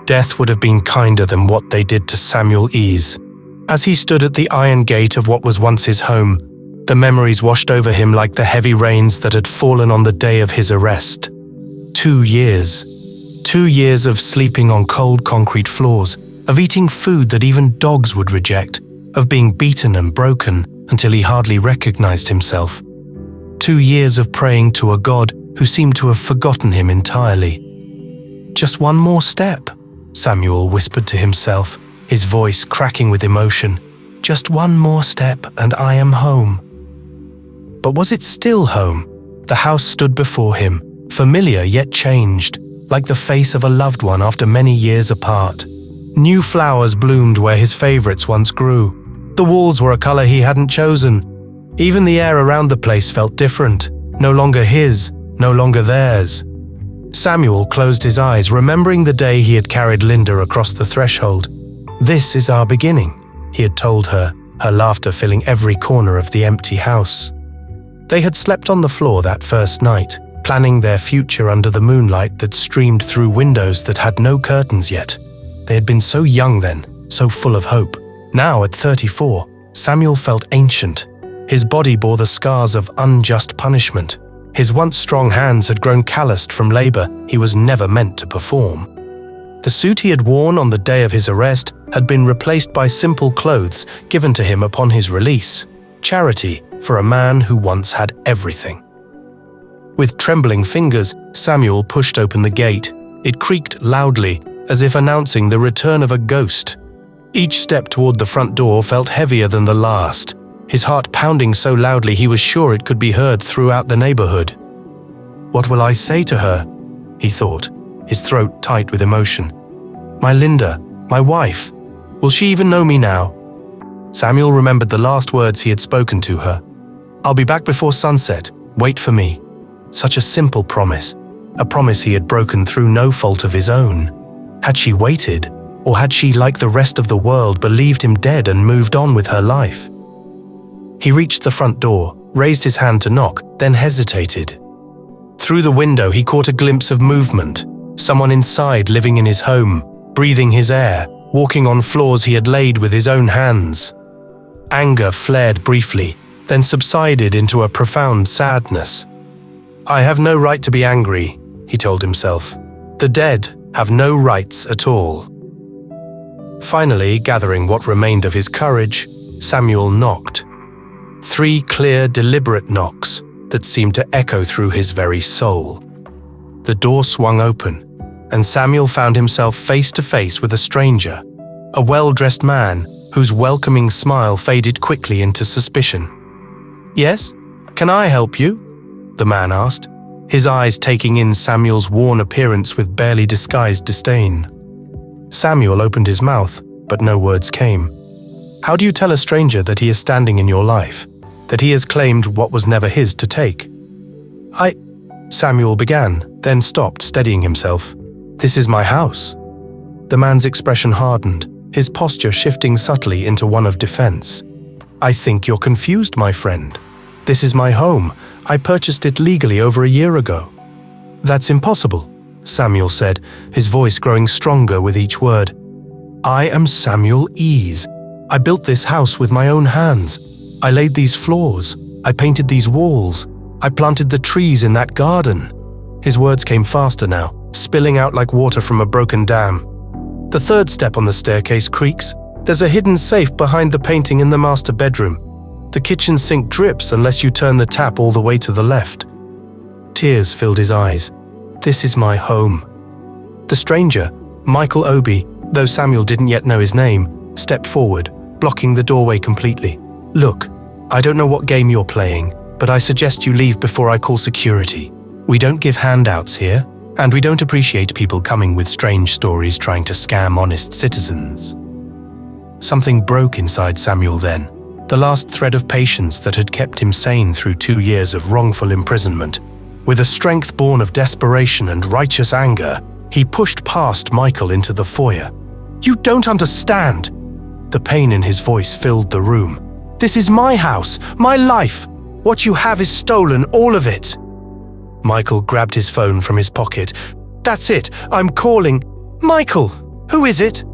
Death would have been kinder than what they did to Samuel Ease. As he stood at the iron gate of what was once his home, the memories washed over him like the heavy rains that had fallen on the day of his arrest. 2 years. 2 years of sleeping on cold concrete floors, of eating food that even dogs would reject, of being beaten and broken until he hardly recognized himself. 2 years of praying to a God who seemed to have forgotten him entirely. Just one more step, Samuel whispered to himself, his voice cracking with emotion. Just one more step and I am home. But was it still home? The house stood before him, familiar yet changed, like the face of a loved one after many years apart. New flowers bloomed where his favorites once grew. The walls were a color he hadn't chosen. Even the air around the place felt different, no longer his, no longer theirs. Samuel closed his eyes, remembering the day he had carried Linda across the threshold. "This is our beginning," he had told her, her laughter filling every corner of the empty house. They had slept on the floor that first night, planning their future under the moonlight that streamed through windows that had no curtains yet. They had been so young then, so full of hope. Now, at 34, Samuel felt ancient. His body bore the scars of unjust punishment. His once strong hands had grown calloused from labor he was never meant to perform. The suit he had worn on the day of his arrest had been replaced by simple clothes given to him upon his release. Charity for a man who once had everything. With trembling fingers, Samuel pushed open the gate. It creaked loudly, as if announcing the return of a ghost. Each step toward the front door felt heavier than the last, his heart pounding so loudly he was sure it could be heard throughout the neighborhood. "What will I say to her?" he thought, his throat tight with emotion. "My Linda, my wife. Will she even know me now?" Samuel remembered the last words he had spoken to her. "I'll be back before sunset. Wait for me." Such a simple promise, a promise he had broken through no fault of his own. Had she waited, or had she, like the rest of the world, believed him dead and moved on with her life? He reached the front door, raised his hand to knock, then hesitated. Through the window he caught a glimpse of movement, someone inside living in his home, breathing his air, walking on floors he had laid with his own hands. Anger flared briefly, then subsided into a profound sadness. "I have no right to be angry," he told himself. "The dead have no rights at all." Finally, gathering what remained of his courage, Samuel knocked. 3 clear, deliberate knocks that seemed to echo through his very soul. The door swung open, and Samuel found himself face to face with a stranger, a well-dressed man whose welcoming smile faded quickly into suspicion. "Yes? Can I help you?" the man asked, his eyes taking in Samuel's worn appearance with barely disguised disdain. Samuel opened his mouth, but no words came. How do you tell a stranger that he is standing in your life, that he has claimed what was never his to take? Samuel began, then stopped, steadying himself. "This is my house." The man's expression hardened, his posture shifting subtly into one of defense. "I think you're confused, my friend. This is my home. I purchased it legally over a year ago." "That's impossible," Samuel said, his voice growing stronger with each word. "I am Samuel Ease. I built this house with my own hands. I laid these floors. I painted these walls. I planted the trees in that garden." His words came faster now, spilling out like water from a broken dam. "The 3rd step on the staircase creaks. There's a hidden safe behind the painting in the master bedroom. The kitchen sink drips unless you turn the tap all the way to the left." Tears filled his eyes. "This is my home." The stranger, Michael Obi, though Samuel didn't yet know his name, stepped forward, blocking the doorway completely. "Look, I don't know what game you're playing, but I suggest you leave before I call security. We don't give handouts here, and we don't appreciate people coming with strange stories trying to scam honest citizens." Something broke inside Samuel then, the last thread of patience that had kept him sane through 2 years of wrongful imprisonment. With a strength born of desperation and righteous anger, he pushed past Michael into the foyer. "You don't understand!" The pain in his voice filled the room. "This is my house, my life. What you have is stolen, all of it." Michael grabbed his phone from his pocket. "That's it, I'm calling." "Michael!" Who is it?"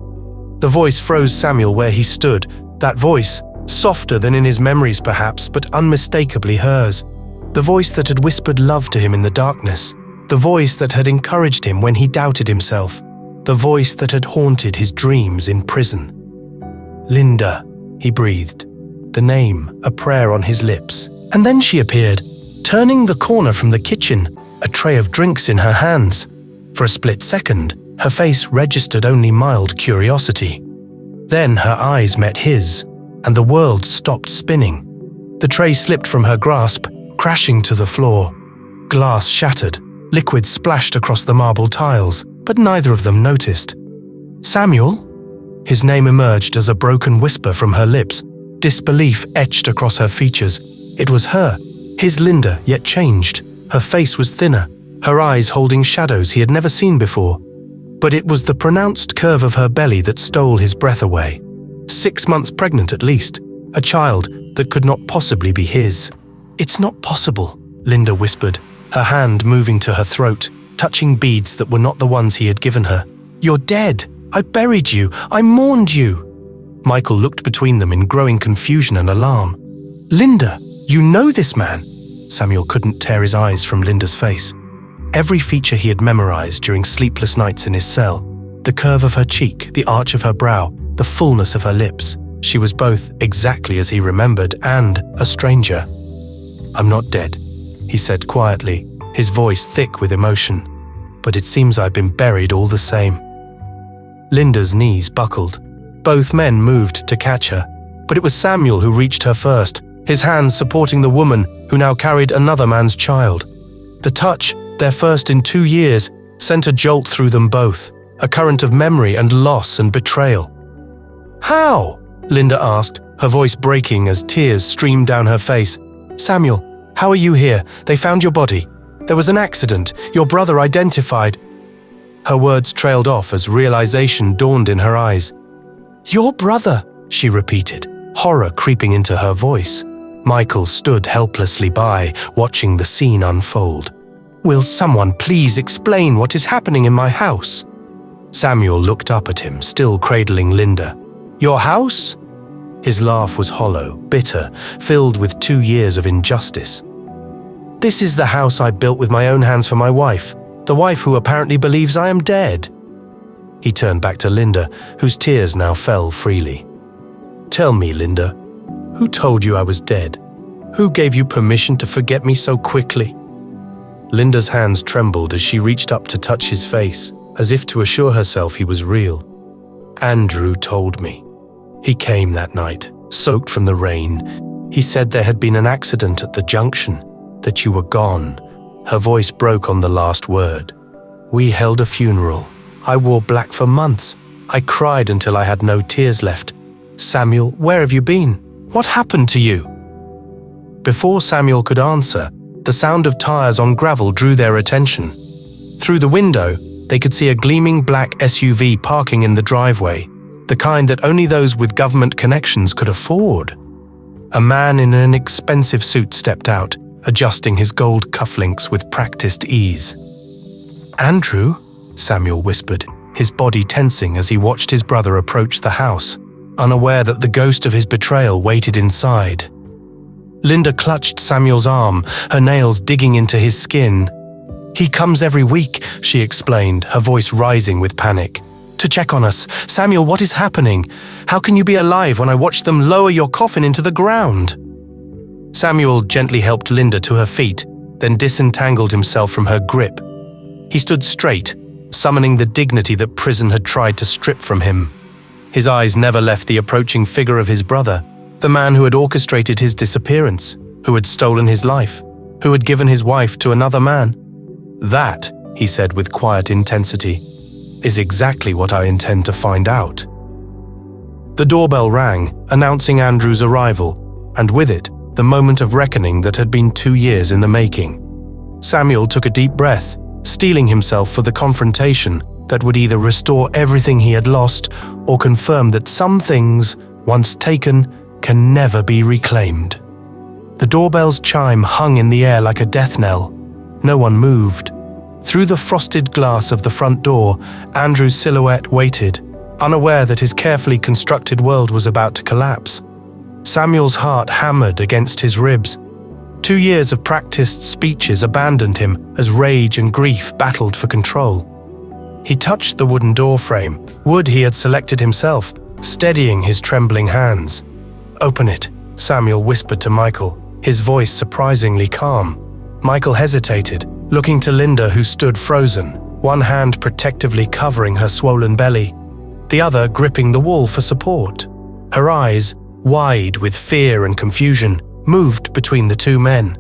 The voice froze Samuel where he stood, that voice, softer than in his memories perhaps, but unmistakably hers. The voice that had whispered love to him in the darkness. The voice that had encouraged him when he doubted himself. The voice that had haunted his dreams in prison. "Linda," he breathed, the name a prayer on his lips. And then she appeared, turning the corner from the kitchen, a tray of drinks in her hands. For a split second, her face registered only mild curiosity. Then her eyes met his, and the world stopped spinning. The tray slipped from her grasp, crashing to the floor. Glass shattered, liquid splashed across the marble tiles, but neither of them noticed. "Samuel?" His name emerged as a broken whisper from her lips, disbelief etched across her features. It was her, his Linda, yet changed. Her face was thinner, her eyes holding shadows he had never seen before. But it was the pronounced curve of her belly that stole his breath away. 6 months pregnant at least, a child that could not possibly be his. "It's not possible," Linda whispered, her hand moving to her throat, touching beads that were not the ones he had given her. "You're dead. I buried you. I mourned you." Michael looked between them in growing confusion and alarm. "Linda, you know this man?" Samuel couldn't tear his eyes from Linda's face. Every feature he had memorized during sleepless nights in his cell. The curve of her cheek, the arch of her brow, the fullness of her lips. She was both exactly as he remembered and a stranger. "I'm not dead," he said quietly, his voice thick with emotion. "But it seems I've been buried all the same." Linda's knees buckled. Both men moved to catch her, but it was Samuel who reached her first, his hands supporting the woman who now carried another man's child. The touch, their first in 2 years, sent a jolt through them both, a current of memory and loss and betrayal. "How?" Linda asked, her voice breaking as tears streamed down her face. "Samuel, how are you here? They found your body. There was an accident. Your brother identified." Her words trailed off as realization dawned in her eyes. "Your brother," she repeated, horror creeping into her voice. Michael stood helplessly by, watching the scene unfold. "Will someone please explain what is happening in my house?" Samuel looked up at him, still cradling Linda. "Your house?" His laugh was hollow, bitter, filled with 2 years of injustice. "This is the house I built with my own hands for my wife, the wife who apparently believes I am dead." He turned back to Linda, whose tears now fell freely. "Tell me, Linda, who told you I was dead? Who gave you permission to forget me so quickly?" Linda's hands trembled as she reached up to touch his face, as if to assure herself he was real. "Andrew told me. He came that night, soaked from the rain. He said there had been an accident at the junction, that you were gone." Her voice broke on the last word. "We held a funeral. I wore black for months. I cried until I had no tears left. Samuel, where have you been? What happened to you?" Before Samuel could answer, the sound of tires on gravel drew their attention. Through the window, they could see a gleaming black SUV parking in the driveway, the kind that only those with government connections could afford. A man in an expensive suit stepped out, adjusting his gold cufflinks with practiced ease. "Andrew?" Samuel whispered, his body tensing as he watched his brother approach the house, unaware that the ghost of his betrayal waited inside. Linda clutched Samuel's arm, her nails digging into his skin. "He comes every week," she explained, her voice rising with panic. "To check on us. Samuel, what is happening? How can you be alive when I watch them lower your coffin into the ground?" Samuel gently helped Linda to her feet, then disentangled himself from her grip. He stood straight, summoning the dignity that prison had tried to strip from him. His eyes never left the approaching figure of his brother, the man who had orchestrated his disappearance, who had stolen his life, who had given his wife to another man. "That," he said with quiet intensity, "is exactly what I intend to find out." The doorbell rang, announcing Andrew's arrival, and with it, the moment of reckoning that had been 2 years in the making. Samuel took a deep breath, steeling himself for the confrontation that would either restore everything he had lost or confirm that some things, once taken, can never be reclaimed. The doorbell's chime hung in the air like a death knell. No one moved. Through the frosted glass of the front door, Andrew's silhouette waited, unaware that his carefully constructed world was about to collapse. Samuel's heart hammered against his ribs. 2 years of practiced speeches abandoned him as rage and grief battled for control. He touched the wooden door frame, wood he had selected himself, steadying his trembling hands. "Open it," Samuel whispered to Michael, his voice surprisingly calm. Michael hesitated, looking to Linda, who stood frozen, one hand protectively covering her swollen belly, the other gripping the wall for support. Her eyes, wide with fear and confusion, moved between the two men.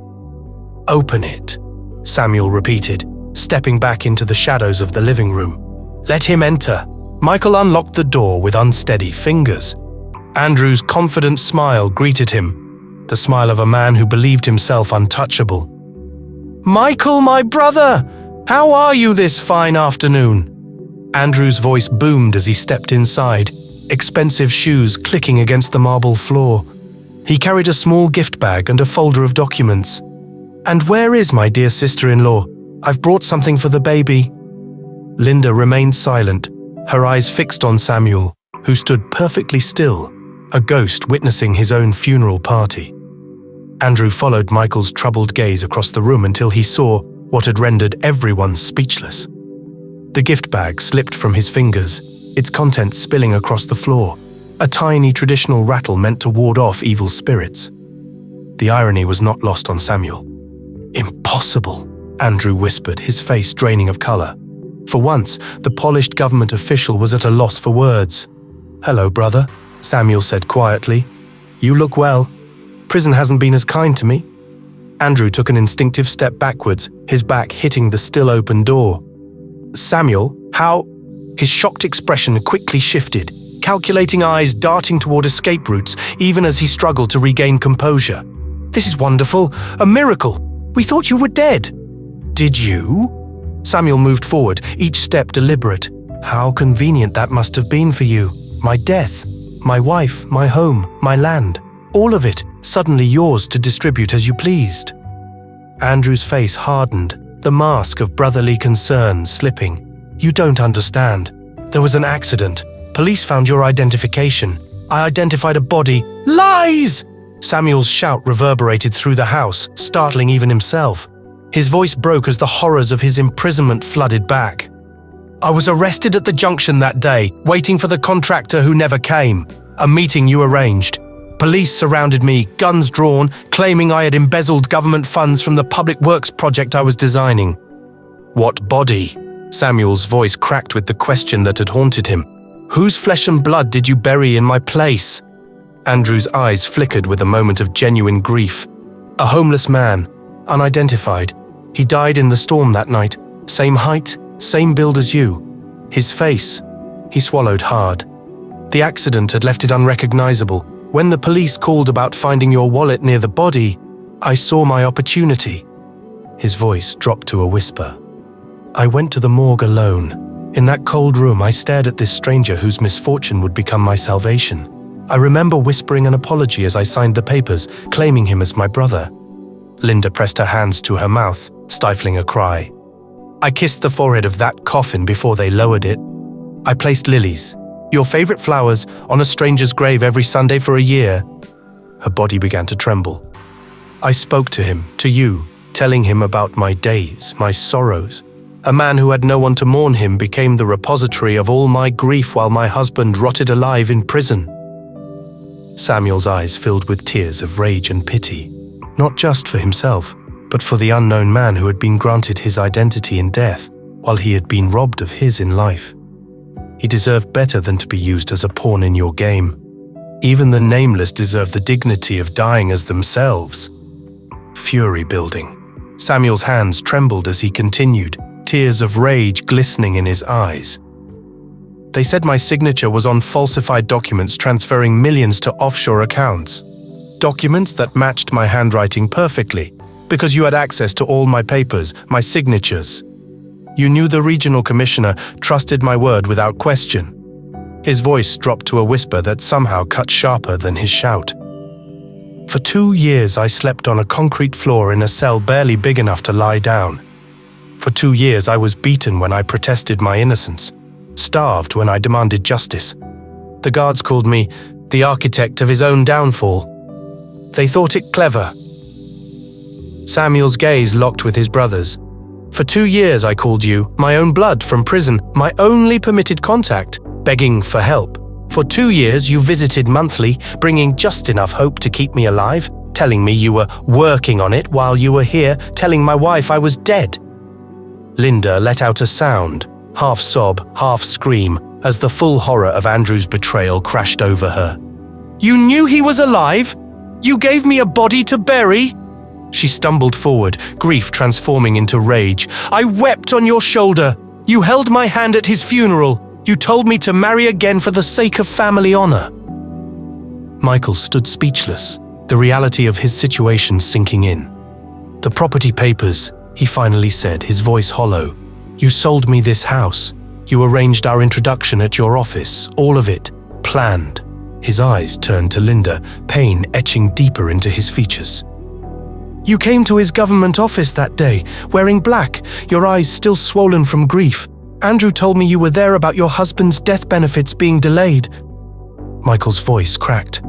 "Open it," Samuel repeated, stepping back into the shadows of the living room. "Let him enter." Michael unlocked the door with unsteady fingers. Andrew's confident smile greeted him, the smile of a man who believed himself untouchable. "Michael, my brother! How are you this fine afternoon?" Andrew's voice boomed as he stepped inside, expensive shoes clicking against the marble floor. He carried a small gift bag and a folder of documents. "And where is my dear sister-in-law? I've brought something for the baby." Linda remained silent, her eyes fixed on Samuel, who stood perfectly still, a ghost witnessing his own funeral party. Andrew followed Michael's troubled gaze across the room until he saw what had rendered everyone speechless. The gift bag slipped from his fingers, its contents spilling across the floor, a tiny traditional rattle meant to ward off evil spirits. The irony was not lost on Samuel. "Impossible," Andrew whispered, his face draining of color. For once, the polished government official was at a loss for words. "Hello, brother," Samuel said quietly. "You look well. Prison hasn't been as kind to me." Andrew took an instinctive step backwards, his back hitting the still open door. "Samuel, how—" His shocked expression quickly shifted, calculating eyes darting toward escape routes even as he struggled to regain composure. "This is wonderful, a miracle. We thought you were dead." "Did you?" Samuel moved forward, each step deliberate. "How convenient that must have been for you. My death, my wife, my home, my land, all of it suddenly yours to distribute as you pleased." Andrew's face hardened, the mask of brotherly concern slipping. "You don't understand. There was an accident. Police found your identification. I identified a body." "Lies!" Samuel's shout reverberated through the house, startling even himself. His voice broke as the horrors of his imprisonment flooded back. "I was arrested at the junction that day, waiting for the contractor who never came. A meeting you arranged. Police surrounded me, guns drawn, claiming I had embezzled government funds from the public works project I was designing." "What body?" Samuel's voice cracked with the question that had haunted him. "Whose flesh and blood did you bury in my place?" Andrew's eyes flickered with a moment of genuine grief. "A homeless man, unidentified. He died in the storm that night. Same height, same build as you. His face." He swallowed hard. "The accident had left it unrecognizable. When the police called about finding your wallet near the body, I saw my opportunity." His voice dropped to a whisper. "I went to the morgue alone. In that cold room, I stared at this stranger whose misfortune would become my salvation. I remember whispering an apology as I signed the papers, claiming him as my brother." Linda pressed her hands to her mouth, stifling a cry. "I kissed the forehead of that coffin before they lowered it. I placed lilies, your favorite flowers, on a stranger's grave every Sunday for a year." Her body began to tremble. "I spoke to him, to you, telling him about my days, my sorrows. A man who had no one to mourn him became the repository of all my grief while my husband rotted alive in prison." Samuel's eyes filled with tears of rage and pity, not just for himself, but for the unknown man who had been granted his identity in death while he had been robbed of his in life. He deserved better than to be used as a pawn in your game. Even the nameless deserve the dignity of dying as themselves. Fury building. Samuel's hands trembled as he continued, tears of rage glistening in his eyes. "They said my signature was on falsified documents transferring millions to offshore accounts. Documents that matched my handwriting perfectly, because you had access to all my papers, my signatures. You knew the regional commissioner, trusted my word without question." His voice dropped to a whisper that somehow cut sharper than his shout. "For 2 years I slept on a concrete floor in a cell barely big enough to lie down. For 2 years I was beaten when I protested my innocence. starved when I demanded justice. The guards called me the architect of his own downfall. They thought it clever. Samuel's gaze locked with his brother's. For 2 years I called you, my own blood from prison, my only permitted contact, begging for help. For 2 years you visited monthly, bringing just enough hope to keep me alive, telling me you were working on it while you were here, telling my wife I was dead. Linda let out a sound, half sob, half scream, as the full horror of Andrew's betrayal crashed over her. You knew he was alive? You gave me a body to bury? She stumbled forward, grief transforming into rage. I wept on your shoulder. You held my hand at his funeral. You told me to marry again for the sake of family honor. Michael stood speechless, the reality of his situation sinking in. The property papers, he finally said, his voice hollow. You sold me this house. You arranged our introduction at your office, all of it, planned. His eyes turned to Linda, pain etching deeper into his features. You came to his government office that day, wearing black, your eyes still swollen from grief. Andrew told me you were there about your husband's death benefits being delayed. Michael's voice cracked.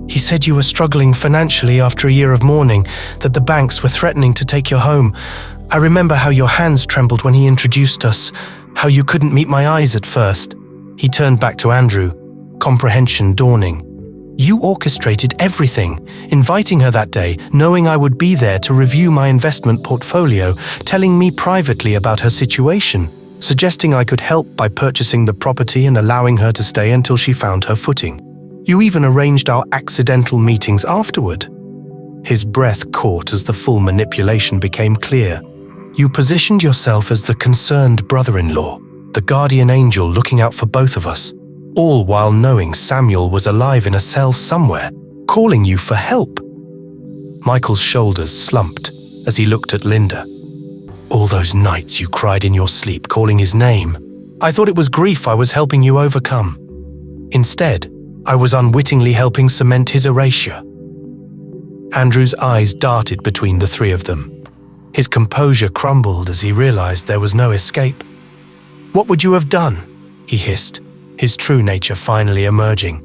He said you were struggling financially after a year of mourning, that the banks were threatening to take your home. I remember how your hands trembled when he introduced us, how you couldn't meet my eyes at first. He turned back to Andrew, comprehension dawning. You orchestrated everything, inviting her that day, knowing I would be there to review my investment portfolio, telling me privately about her situation, suggesting I could help by purchasing the property and allowing her to stay until she found her footing. You even arranged our accidental meetings afterward. His breath caught as the full manipulation became clear. You positioned yourself as the concerned brother-in-law, the guardian angel looking out for both of us, all while knowing Samuel was alive in a cell somewhere, calling you for help. Michael's shoulders slumped as he looked at Linda. All those nights you cried in your sleep, calling his name. I thought it was grief I was helping you overcome. Instead, I was unwittingly helping cement his erasure. Andrew's eyes darted between the three of them. His composure crumbled as he realized there was no escape. What would you have done? He hissed, his true nature finally emerging.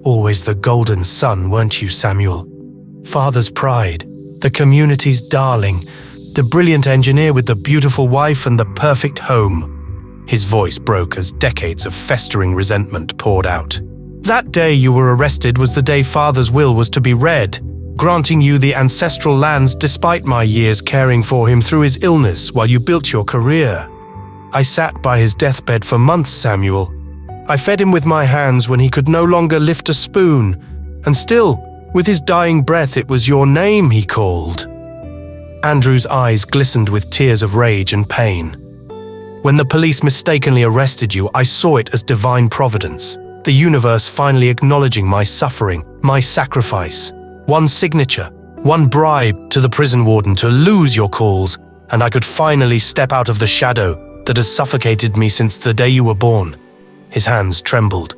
Always the golden son, weren't you, Samuel? Father's pride, the community's darling, the brilliant engineer with the beautiful wife and the perfect home. His voice broke as decades of festering resentment poured out. That day you were arrested was the day Father's will was to be read, granting you the ancestral lands despite my years caring for him through his illness while you built your career. I sat by his deathbed for months, Samuel. I fed him with my hands when he could no longer lift a spoon, and still, with his dying breath, it was your name he called. Andrew's eyes glistened with tears of rage and pain. When the police mistakenly arrested you, I saw it as divine providence, the universe finally acknowledging my suffering, my sacrifice. One signature, one bribe to the prison warden to lose your calls, and I could finally step out of the shadow that has suffocated me since the day you were born. His hands trembled.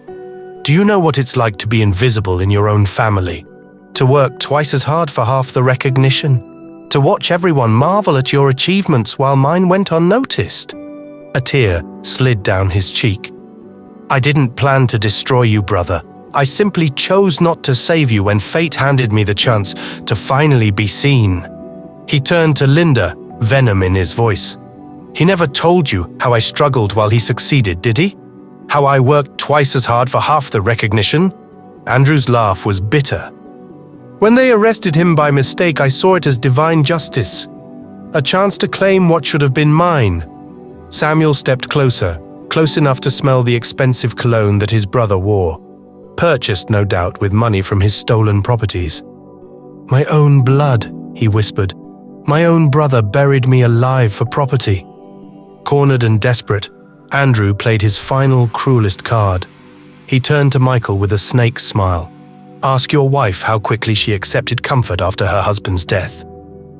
Do you know what it's like to be invisible in your own family? To work twice as hard for half the recognition? To watch everyone marvel at your achievements while mine went unnoticed? A tear slid down his cheek. I didn't plan to destroy you, brother. I simply chose not to save you when fate handed me the chance to finally be seen. He turned to Linda, venom in his voice. He never told you how I struggled while he succeeded, did he? How I worked twice as hard for half the recognition? Andrew's laugh was bitter. When they arrested him by mistake, I saw it as divine justice. A chance to claim what should have been mine. Samuel stepped closer, close enough to smell the expensive cologne that his brother wore. Purchased, no doubt, with money from his stolen properties. My own blood, he whispered. My own brother buried me alive for property. Cornered and desperate, Andrew played his final, cruelest card. He turned to Michael with a snake's smile. Ask your wife how quickly she accepted comfort after her husband's death.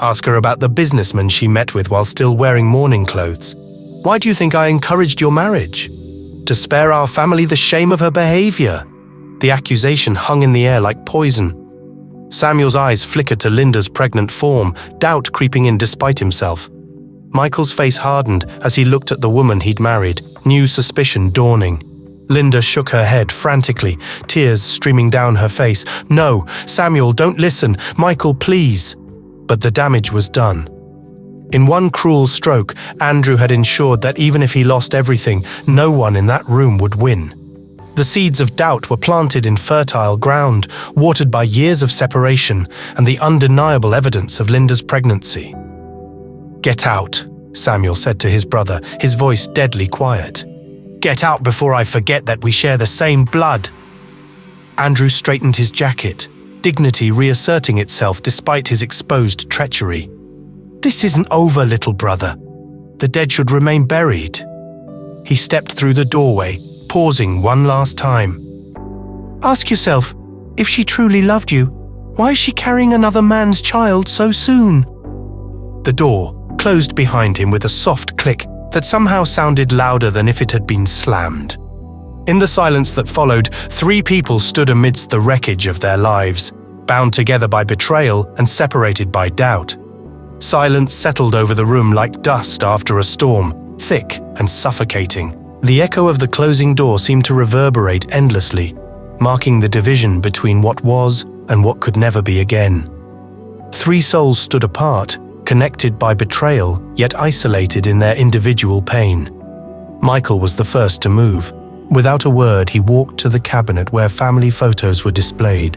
Ask her about the businessman she met with while still wearing mourning clothes. Why do you think I encouraged your marriage? To spare our family the shame of her behavior. The accusation hung in the air like poison. Samuel's eyes flickered to Linda's pregnant form, doubt creeping in despite himself. Michael's face hardened as he looked at the woman he'd married, new suspicion dawning. Linda shook her head frantically, tears streaming down her face. "No, Samuel, don't listen. Michael, please." But the damage was done. In one cruel stroke, Andrew had ensured that even if he lost everything, no one in that room would win. The seeds of doubt were planted in fertile ground, watered by years of separation and the undeniable evidence of Linda's pregnancy. "Get out," Samuel said to his brother, his voice deadly quiet. "Get out before I forget that we share the same blood." Andrew straightened his jacket, dignity reasserting itself despite his exposed treachery. "This isn't over, little brother. The dead should remain buried." He stepped through the doorway, pausing one last time. "Ask yourself, if she truly loved you, why is she carrying another man's child so soon?" The door closed behind him with a soft click that somehow sounded louder than if it had been slammed. In the silence that followed, 3 people stood amidst the wreckage of their lives, bound together by betrayal and separated by doubt. Silence settled over the room like dust after a storm, thick and suffocating. The echo of the closing door seemed to reverberate endlessly, marking the division between what was and what could never be again. 3 souls stood apart, connected by betrayal, yet isolated in their individual pain. Michael was the first to move. Without a word, he walked to the cabinet where family photos were displayed.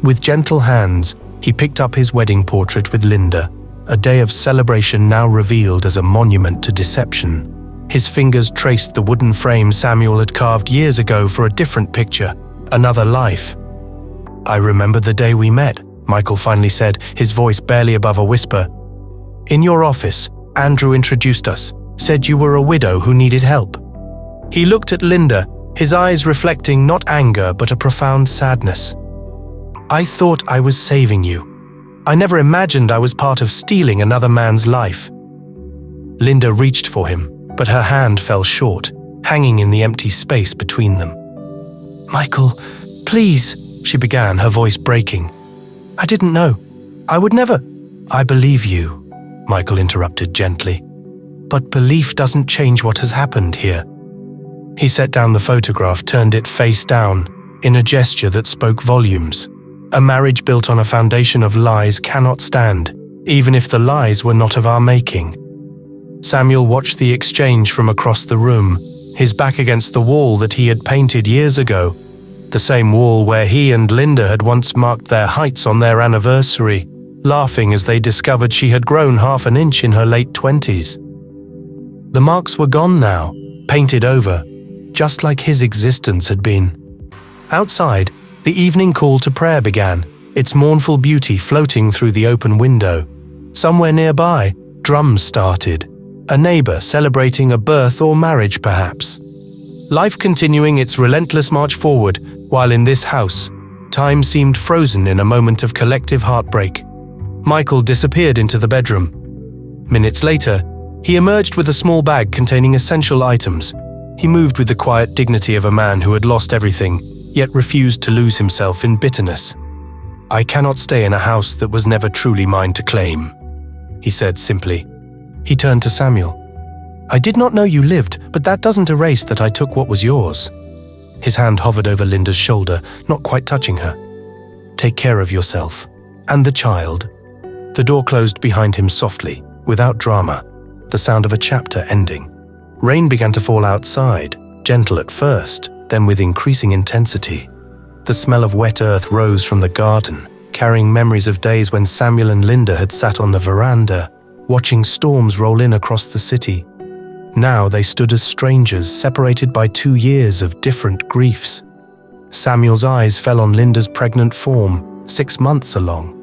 With gentle hands, he picked up his wedding portrait with Linda, a day of celebration now revealed as a monument to deception. His fingers traced the wooden frame Samuel had carved years ago for a different picture, another life. "I remember the day we met," Michael finally said, his voice barely above a whisper. "In your office, Andrew introduced us, said you were a widow who needed help." He looked at Linda, his eyes reflecting not anger but a profound sadness. "I thought I was saving you. I never imagined I was part of stealing another man's life." Linda reached for him, but her hand fell short, hanging in the empty space between them. "Michael, please," she began, her voice breaking. "I didn't know. I would never—" "I believe you," Michael interrupted gently. "But belief doesn't change what has happened here." He set down the photograph, turned it face down, in a gesture that spoke volumes. A marriage built on a foundation of lies cannot stand, even if the lies were not of our making. Samuel watched the exchange from across the room, his back against the wall that he had painted years ago, the same wall where he and Linda had once marked their heights on their anniversary, laughing as they discovered she had grown half an inch in her late 20s. The marks were gone now, painted over, just like his existence had been. Outside, the evening call to prayer began, its mournful beauty floating through the open window. Somewhere nearby, drums started, a neighbor celebrating a birth or marriage perhaps. Life continuing its relentless march forward, while in this house, time seemed frozen in a moment of collective heartbreak. Michael disappeared into the bedroom. Minutes later, he emerged with a small bag containing essential items. He moved with the quiet dignity of a man who had lost everything, yet refused to lose himself in bitterness. "I cannot stay in a house that was never truly mine to claim," he said simply. He turned to Samuel. "I did not know you lived, but that doesn't erase that I took what was yours." His hand hovered over Linda's shoulder, not quite touching her. "Take care of yourself. And the child." The door closed behind him softly, without drama, the sound of a chapter ending. Rain began to fall outside, gentle at first, then with increasing intensity. The smell of wet earth rose from the garden, carrying memories of days when Samuel and Linda had sat on the veranda, watching storms roll in across the city. Now they stood as strangers, separated by 2 years of different griefs. Samuel's eyes fell on Linda's pregnant form, 6 months along,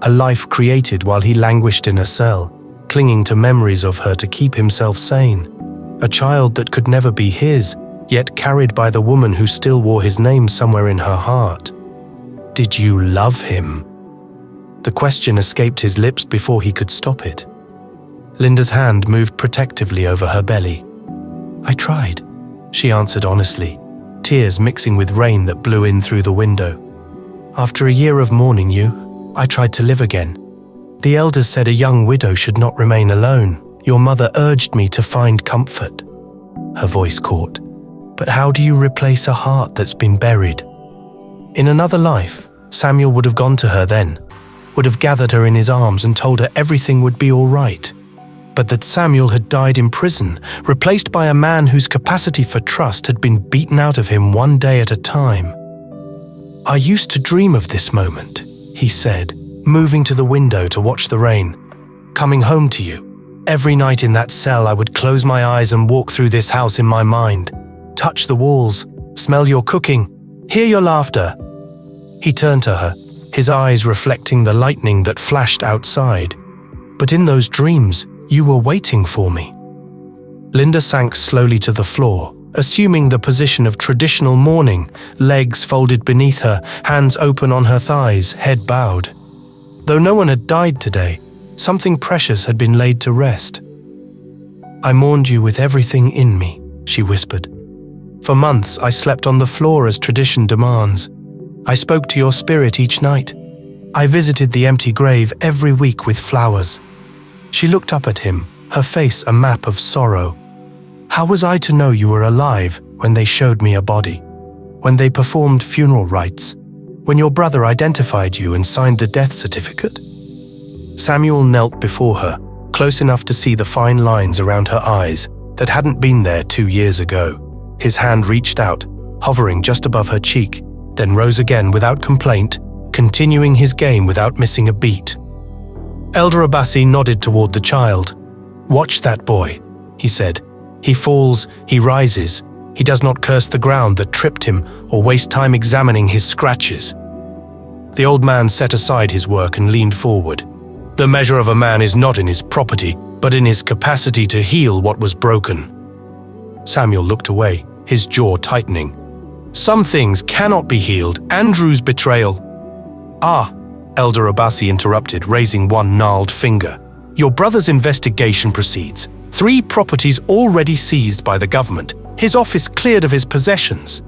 a life created while he languished in a cell, clinging to memories of her to keep himself sane. A child that could never be his, yet carried by the woman who still wore his name somewhere in her heart. Did you love him? The question escaped his lips before he could stop it. Linda's hand moved protectively over her belly. "I tried," she answered honestly, tears mixing with rain that blew in through the window. "After a year of mourning you, I tried to live again. The elders said a young widow should not remain alone, Your mother urged me to find comfort." Her voice caught. "But how do you replace a heart that's been buried?" In another life, Samuel would have gone to her then, would have gathered her in his arms and told her everything would be all right. But that Samuel had died in prison, replaced by a man whose capacity for trust had been beaten out of him one day at a time. "I used to dream of this moment," he said, moving to the window to watch the rain. "Coming home to you. Every night in that cell I would close my eyes and walk through this house in my mind, touch the walls, smell your cooking, hear your laughter." He turned to her, his eyes reflecting the lightning that flashed outside. "But in those dreams, you were waiting for me." Linda sank slowly to the floor, assuming the position of traditional mourning, legs folded beneath her, hands open on her thighs, head bowed. Though no one had died today, something precious had been laid to rest. "I mourned you with everything in me," she whispered. "For months I slept on the floor as tradition demands. I spoke to your spirit each night. I visited the empty grave every week with flowers." She looked up at him, her face a map of sorrow. "How was I to know you were alive when they showed me a body? When they performed funeral rites? When your brother identified you and signed the death certificate?" Samuel knelt before her, close enough to see the fine lines around her eyes that hadn't been there 2 years ago. His hand reached out, hovering just above her cheek, then rose again without complaint, continuing his game without missing a beat. Elder Abbasi nodded toward the child. "Watch that boy," he said. "He falls, he rises. He does not curse the ground that tripped him or waste time examining his scratches." The old man set aside his work and leaned forward. "The measure of a man is not in his property, but in his capacity to heal what was broken." Samuel looked away, his jaw tightening. "Some things cannot be healed. Andrew's betrayal." "Ah," Elder Abbasi interrupted, raising one gnarled finger. "Your brother's investigation proceeds. 3 properties already seized by the government. His office cleared of his possessions."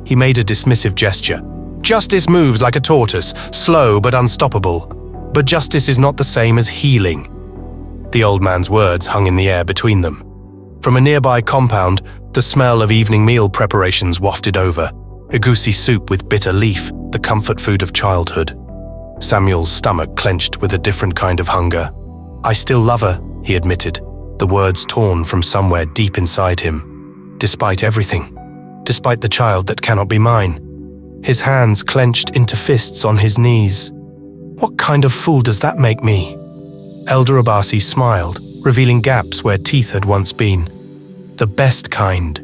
He made a dismissive gesture. "Justice moves like a tortoise, slow but unstoppable. But justice is not the same as healing." The old man's words hung in the air between them. From a nearby compound, the smell of evening meal preparations wafted over. Egusi soup with bitter leaf, the comfort food of childhood. Samuel's stomach clenched with a different kind of hunger. "I still love her," he admitted, the words torn from somewhere deep inside him. "Despite everything. Despite the child that cannot be mine." His hands clenched into fists on his knees. "What kind of fool does that make me?" Elder Abbasi smiled, revealing gaps where teeth had once been. "The best kind."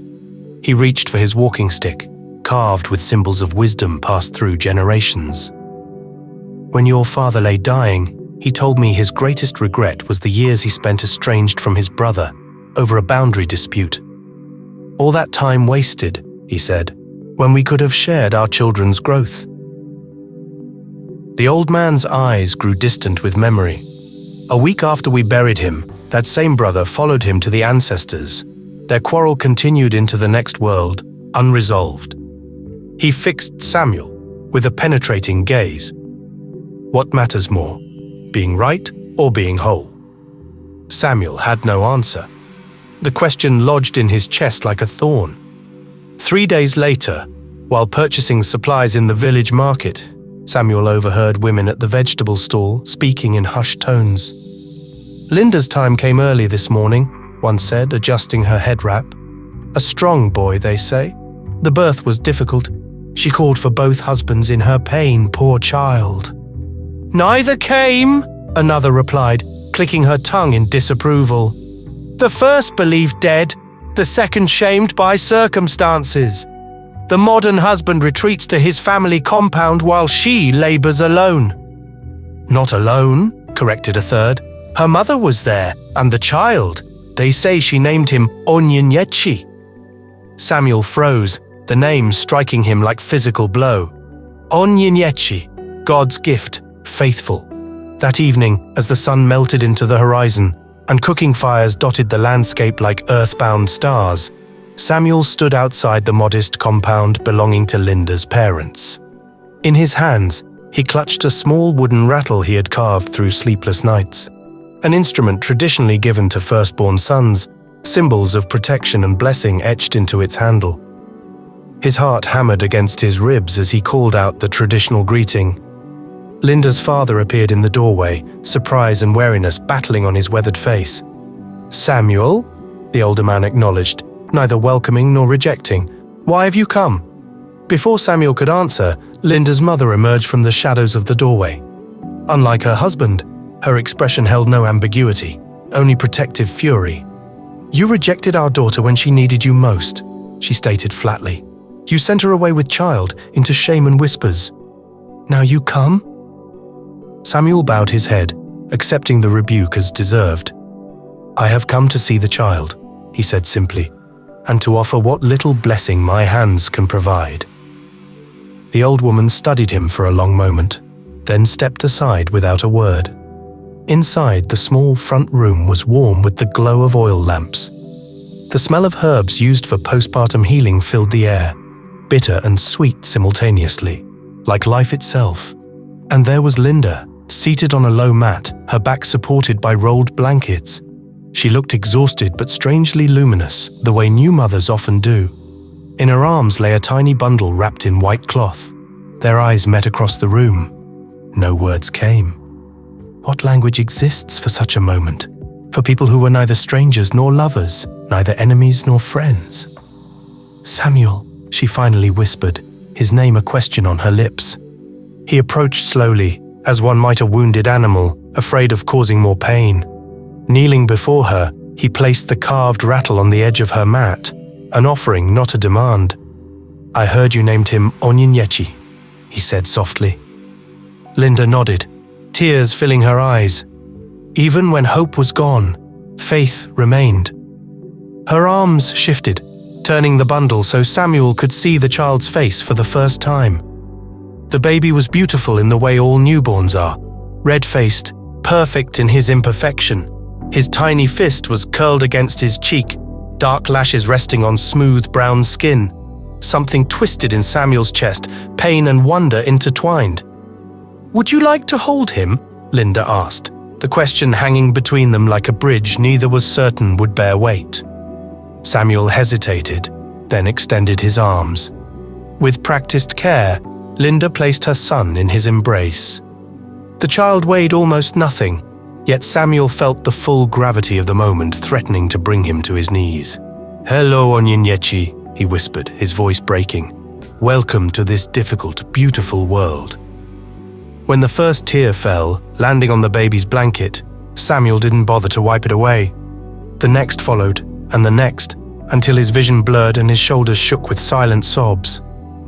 He reached for his walking stick, carved with symbols of wisdom passed through generations. "When your father lay dying, he told me his greatest regret was the years he spent estranged from his brother over a boundary dispute. All that time wasted, he said, when we could have shared our children's growth." The old man's eyes grew distant with memory. A week after we buried him, that same brother followed him to the ancestors. Their quarrel continued into the next world, unresolved. He fixed Samuel with a penetrating gaze. What matters more, being right or being whole? Samuel had no answer. The question lodged in his chest like a thorn. 3 days later, while purchasing supplies in the village market, Samuel overheard women at the vegetable stall speaking in hushed tones. "Linda's time came early this morning," one said, adjusting her head wrap. "A strong boy, they say. The birth was difficult. She called for both husbands in her pain, poor child." "Neither came," another replied, clicking her tongue in disapproval. "The first believed dead, the second shamed by circumstances. The modern husband retreats to his family compound while she labors alone." "Not alone," corrected a third. "Her mother was there, and the child. They say she named him Onyenyechi." Samuel froze, the name striking him like physical blow. Onyenyechi, God's gift, faithful. That evening, as the sun melted into the horizon and cooking fires dotted the landscape like earthbound stars, Samuel stood outside the modest compound belonging to Linda's parents. In his hands, he clutched a small wooden rattle he had carved through sleepless nights. an instrument traditionally given to firstborn sons, symbols of protection and blessing etched into its handle. His heart hammered against his ribs as he called out the traditional greeting. Linda's father appeared in the doorway, surprise and wariness battling on his weathered face. "Samuel?" the older man acknowledged, neither welcoming nor rejecting. "Why have you come?" Before Samuel could answer, Linda's mother emerged from the shadows of the doorway. Unlike her husband, her expression held no ambiguity, only protective fury. "You rejected our daughter when she needed you most," she stated flatly. "You sent her away with child, into shame and whispers. Now you come?" Samuel bowed his head, accepting the rebuke as deserved. "I have come to see the child," he said simply, "and to offer what little blessing my hands can provide." The old woman studied him for a long moment, then stepped aside without a word. Inside, the small front room was warm with the glow of oil lamps. The smell of herbs used for postpartum healing filled the air, bitter and sweet simultaneously, like life itself. And there was Linda, seated on a low mat, her back supported by rolled blankets. She looked exhausted but strangely luminous, the way new mothers often do. In her arms lay a tiny bundle wrapped in white cloth. Their eyes met across the room. No words came. What language exists for such a moment? For people who were neither strangers nor lovers, neither enemies nor friends? "Samuel," she finally whispered, his name a question on her lips. He approached slowly, as one might a wounded animal, afraid of causing more pain. Kneeling before her, he placed the carved rattle on the edge of her mat, an offering, not a demand. "I heard you named him Onyinyechi," he said softly. Linda nodded, tears filling her eyes. Even when hope was gone, faith remained. Her arms shifted, turning the bundle so Samuel could see the child's face for the first time. The baby was beautiful in the way all newborns are, red-faced, perfect in his imperfection. His tiny fist was curled against his cheek, dark lashes resting on smooth brown skin. Something twisted in Samuel's chest, pain and wonder intertwined. "Would you like to hold him?" Linda asked, the question hanging between them like a bridge neither was certain would bear weight. Samuel hesitated, then extended his arms. With practiced care, Linda placed her son in his embrace. The child weighed almost nothing, yet Samuel felt the full gravity of the moment threatening to bring him to his knees. "Hello, Onyinyechi," he whispered, his voice breaking. "Welcome to this difficult, beautiful world." When the first tear fell, landing on the baby's blanket, Samuel didn't bother to wipe it away. The next followed, and the next, until his vision blurred and his shoulders shook with silent sobs.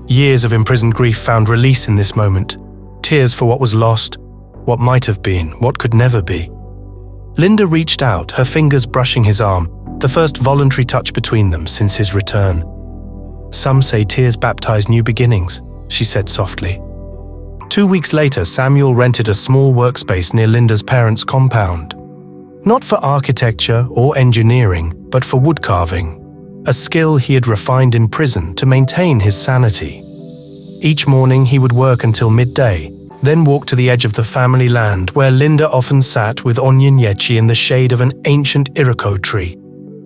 Years of imprisoned grief found release in this moment. Tears for what was lost, what might have been, what could never be. Linda reached out, her fingers brushing his arm, the first voluntary touch between them since his return. "Some say tears baptize new beginnings," she said softly. 2 weeks later, Samuel rented a small workspace near Linda's parents' compound. Not for architecture or engineering, but for wood carving, a skill he had refined in prison to maintain his sanity. Each morning he would work until midday, then walk to the edge of the family land where Linda often sat with Onyinyechi in the shade of an ancient Iroko tree.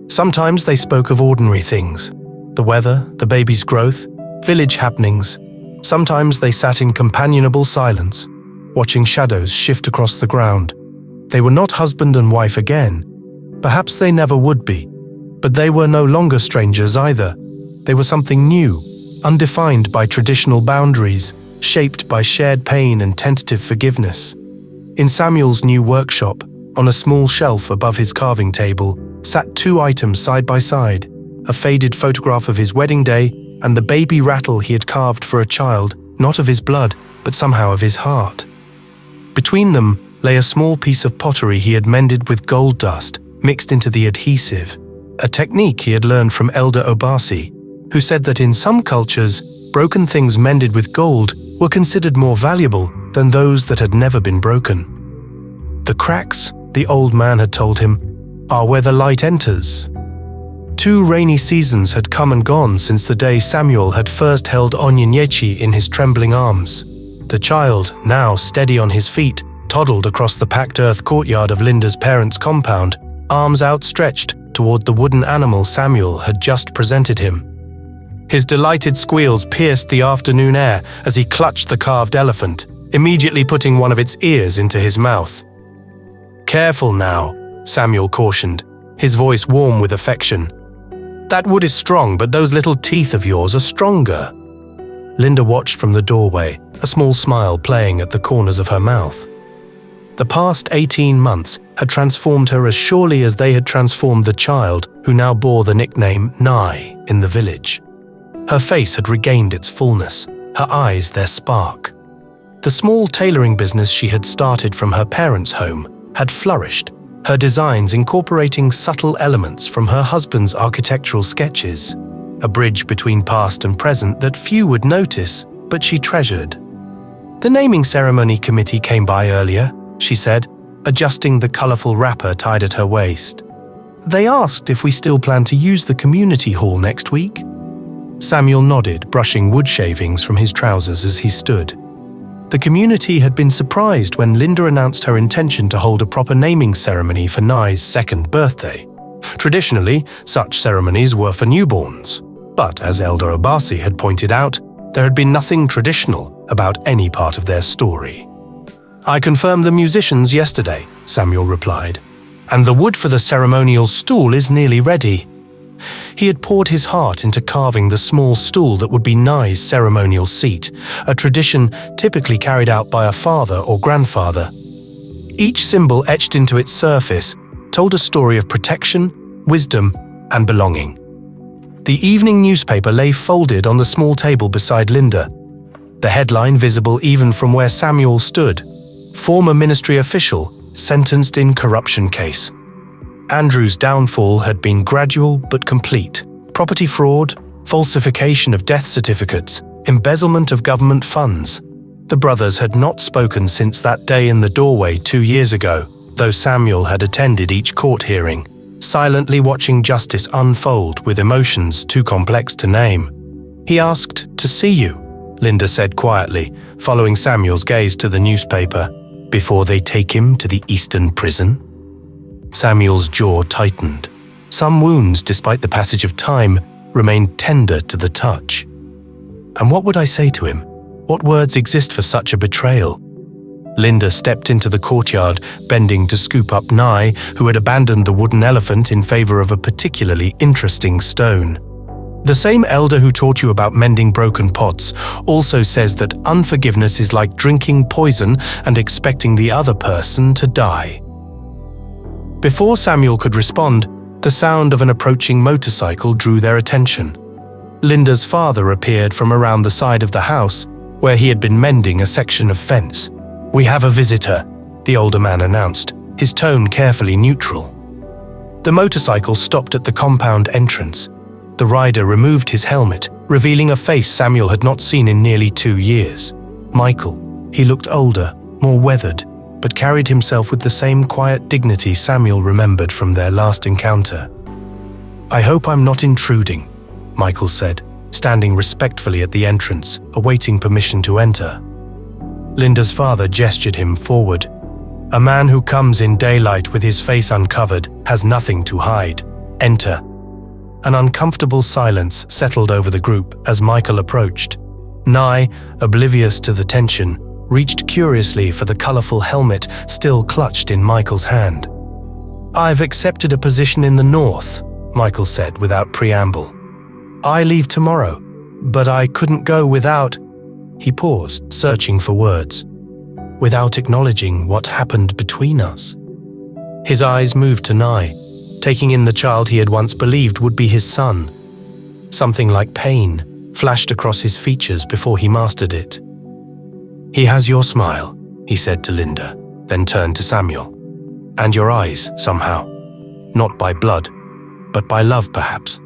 Sometimes they spoke of ordinary things, the weather, the baby's growth, village happenings. Sometimes they sat in companionable silence, watching shadows shift across the ground. They were not husband and wife again. Perhaps they never would be. But they were no longer strangers either. They were something new, undefined by traditional boundaries, shaped by shared pain and tentative forgiveness. In Samuel's new workshop, on a small shelf above his carving table, sat 2 items side by side, a faded photograph of his wedding day and the baby rattle he had carved for a child, not of his blood, but somehow of his heart. Between them lay a small piece of pottery he had mended with gold dust, mixed into the adhesive, a technique he had learned from Elder Obasi, who said that in some cultures, broken things mended with gold were considered more valuable than those that had never been broken. The cracks, the old man had told him, are where the light enters. 2 rainy seasons had come and gone since the day Samuel had first held Onyinyechi in his trembling arms. The child, now steady on his feet, toddled across the packed earth courtyard of Linda's parents' compound, arms outstretched toward the wooden animal Samuel had just presented him. His delighted squeals pierced the afternoon air as he clutched the carved elephant, immediately putting one of its ears into his mouth. "Careful now," Samuel cautioned, his voice warm with affection. "That wood is strong, but those little teeth of yours are stronger." Linda watched from the doorway, a small smile playing at the corners of her mouth. The past 18 months had transformed her as surely as they had transformed the child who now bore the nickname Nye in the village. Her face had regained its fullness, her eyes their spark. The small tailoring business she had started from her parents' home had flourished, her designs incorporating subtle elements from her husband's architectural sketches, a bridge between past and present that few would notice, but she treasured. "The naming ceremony committee came by earlier," she said, adjusting the colorful wrapper tied at her waist. "They asked if we still plan to use the community hall next week." Samuel nodded, brushing wood shavings from his trousers as he stood. The community had been surprised when Linda announced her intention to hold a proper naming ceremony for Nye's second birthday. Traditionally, such ceremonies were for newborns, but as Elder Obasi had pointed out, there had been nothing traditional about any part of their story. "I confirmed the musicians yesterday," Samuel replied, "and the wood for the ceremonial stool is nearly ready." He had poured his heart into carving the small stool that would be Nye's ceremonial seat, a tradition typically carried out by a father or grandfather. Each symbol etched into its surface told a story of protection, wisdom, and belonging. The evening newspaper lay folded on the small table beside Linda, the headline visible even from where Samuel stood: "Former ministry official sentenced in corruption case." Andrew's downfall had been gradual but complete. Property fraud, falsification of death certificates, embezzlement of government funds. The brothers had not spoken since that day in the doorway 2 years ago, though Samuel had attended each court hearing, silently watching justice unfold with emotions too complex to name. "He asked to see you," Linda said quietly, following Samuel's gaze to the newspaper, "before they take him to the Eastern prison." Samuel's jaw tightened. Some wounds, despite the passage of time, remained tender to the touch. And what would I say to him? What words exist for such a betrayal? Linda stepped into the courtyard, bending to scoop up Nye, who had abandoned the wooden elephant in favor of a particularly interesting stone. "The same elder who taught you about mending broken pots also says that unforgiveness is like drinking poison and expecting the other person to die." Before Samuel could respond, the sound of an approaching motorcycle drew their attention. Linda's father appeared from around the side of the house, where he had been mending a section of fence. "We have a visitor," the older man announced, his tone carefully neutral. The motorcycle stopped at the compound entrance. The rider removed his helmet, revealing a face Samuel had not seen in nearly 2 years. Michael. He looked older, more weathered, but carried himself with the same quiet dignity Samuel remembered from their last encounter. "I hope I'm not intruding," Michael said, standing respectfully at the entrance, awaiting permission to enter. Linda's father gestured him forward. "A man who comes in daylight with his face uncovered has nothing to hide. Enter." An uncomfortable silence settled over the group as Michael approached. Nye, oblivious to the tension, reached curiously for the colorful helmet still clutched in Michael's hand. "I've accepted a position in the north," Michael said without preamble. "I leave tomorrow, but I couldn't go without—" He paused, searching for words. "Without acknowledging what happened between us." His eyes moved to Nye, taking in the child he had once believed would be his son. Something like pain flashed across his features before he mastered it. "He has your smile," he said to Linda, then turned to Samuel. "And your eyes, somehow. Not by blood, but by love, perhaps."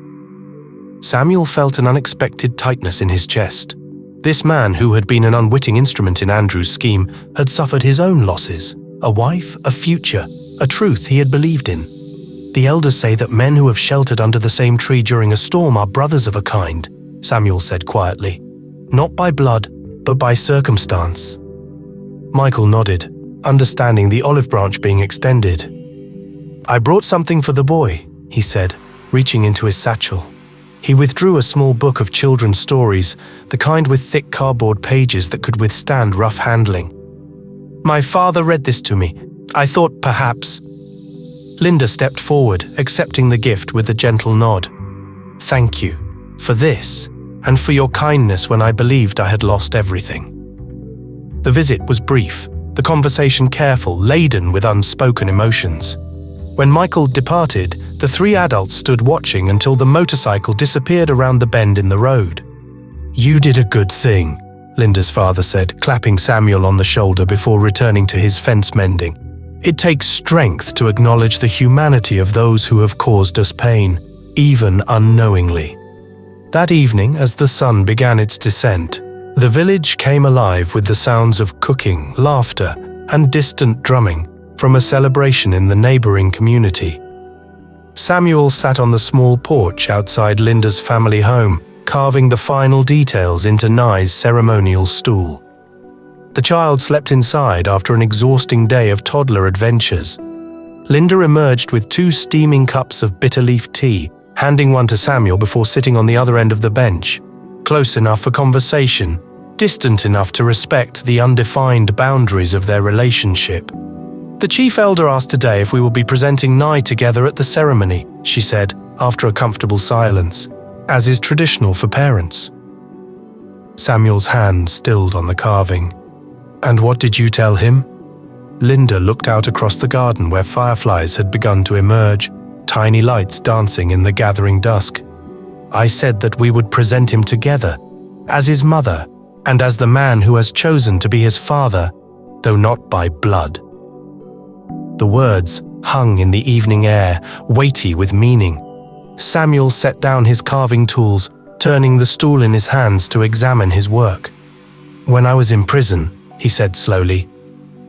Samuel felt an unexpected tightness in his chest. This man, who had been an unwitting instrument in Andrew's scheme, had suffered his own losses. A wife, a future, a truth he had believed in. "The elders say that men who have sheltered under the same tree during a storm are brothers of a kind," Samuel said quietly. "Not by blood, but by circumstance." Michael nodded, understanding the olive branch being extended. "I brought something for the boy," he said, reaching into his satchel. He withdrew a small book of children's stories, the kind with thick cardboard pages that could withstand rough handling. "My father read this to me. I thought perhaps—" Linda stepped forward, accepting the gift with a gentle nod. "Thank you for this, and for your kindness when I believed I had lost everything." The visit was brief, the conversation careful, laden with unspoken emotions. When Michael departed, the three adults stood watching until the motorcycle disappeared around the bend in the road. "You did a good thing," Linda's father said, clapping Samuel on the shoulder before returning to his fence mending. "It takes strength to acknowledge the humanity of those who have caused us pain, even unknowingly." That evening, as the sun began its descent, the village came alive with the sounds of cooking, laughter, and distant drumming from a celebration in the neighboring community. Samuel sat on the small porch outside Linda's family home, carving the final details into Nye's ceremonial stool. The child slept inside after an exhausting day of toddler adventures. Linda emerged with 2 steaming cups of bitter leaf tea, handing one to Samuel before sitting on the other end of the bench, close enough for conversation, distant enough to respect the undefined boundaries of their relationship. "The chief elder asked today if we will be presenting Nye together at the ceremony," she said, after a comfortable silence, as is traditional for parents. Samuel's hand stilled on the carving. "And what did you tell him?" Linda looked out across the garden where fireflies had begun to emerge, tiny lights dancing in the gathering dusk. "I said that we would present him together, as his mother, and as the man who has chosen to be his father, though not by blood." The words hung in the evening air, weighty with meaning. Samuel set down his carving tools, turning the stool in his hands to examine his work. "When I was in prison," he said slowly,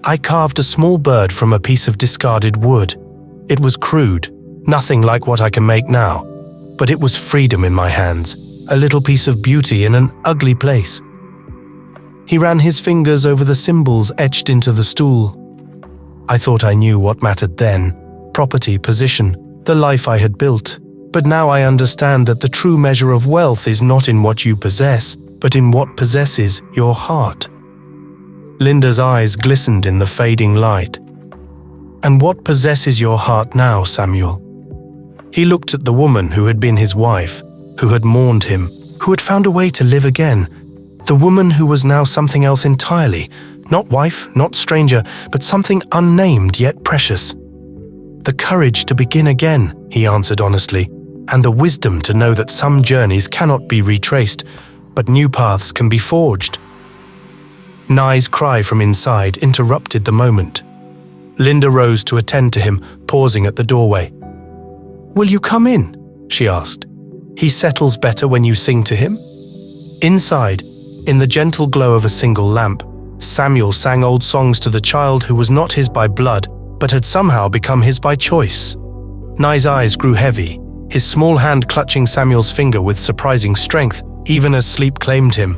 "I carved a small bird from a piece of discarded wood. It was crude, nothing like what I can make now, but it was freedom in my hands, a little piece of beauty in an ugly place." He ran his fingers over the symbols etched into the stool. "I thought I knew what mattered then, property, position, the life I had built. But now I understand that the true measure of wealth is not in what you possess, but in what possesses your heart." Linda's eyes glistened in the fading light. "And what possesses your heart now, Samuel?" He looked at the woman who had been his wife, who had mourned him, who had found a way to live again. The woman who was now something else entirely, not wife, not stranger, but something unnamed yet precious. "The courage to begin again," he answered honestly, "and the wisdom to know that some journeys cannot be retraced, but new paths can be forged." Nye's cry from inside interrupted the moment. Linda rose to attend to him, pausing at the doorway. "Will you come in?" she asked. "He settles better when you sing to him." Inside, in the gentle glow of a single lamp, Samuel sang old songs to the child who was not his by blood, but had somehow become his by choice. Nye's eyes grew heavy, his small hand clutching Samuel's finger with surprising strength, even as sleep claimed him.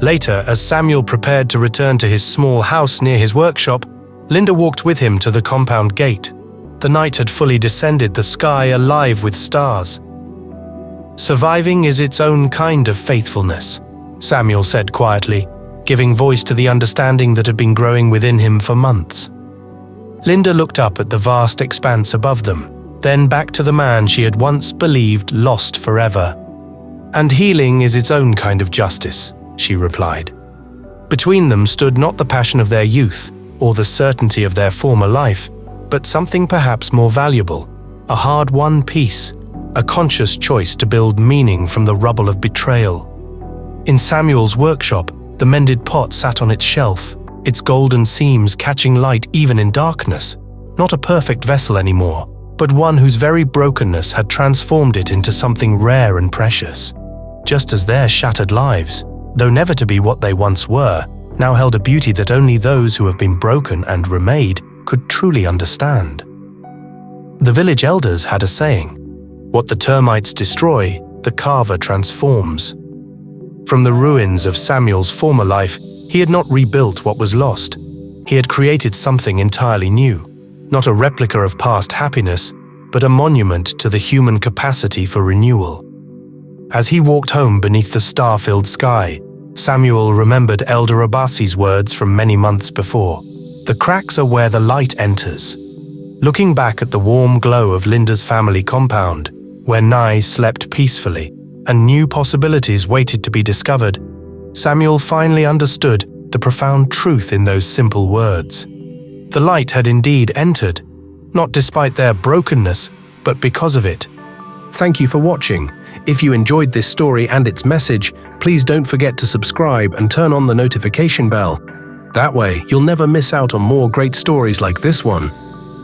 Later, as Samuel prepared to return to his small house near his workshop, Linda walked with him to the compound gate. The night had fully descended, the sky alive with stars. "Surviving is its own kind of faithfulness," Samuel said quietly, giving voice to the understanding that had been growing within him for months. Linda looked up at the vast expanse above them, then back to the man she had once believed lost forever. "And healing is its own kind of justice," she replied. Between them stood not the passion of their youth or the certainty of their former life, but something perhaps more valuable, a hard-won peace, a conscious choice to build meaning from the rubble of betrayal. In Samuel's workshop, the mended pot sat on its shelf, its golden seams catching light even in darkness, not a perfect vessel anymore, but one whose very brokenness had transformed it into something rare and precious. Just as their shattered lives, though never to be what they once were, now held a beauty that only those who have been broken and remade could truly understand. The village elders had a saying, "What the termites destroy, the carver transforms." From the ruins of Samuel's former life, he had not rebuilt what was lost. He had created something entirely new, not a replica of past happiness, but a monument to the human capacity for renewal. As he walked home beneath the star-filled sky, Samuel remembered Elder Abbasi's words from many months before. The cracks are where the light enters. Looking back at the warm glow of Linda's family compound, where Nye slept peacefully and new possibilities waited to be discovered, Samuel finally understood the profound truth in those simple words. The light had indeed entered, not despite their brokenness, but because of it. Thank you for watching. If you enjoyed this story and its message, please don't forget to subscribe and turn on the notification bell. That way, you'll never miss out on more great stories like this one.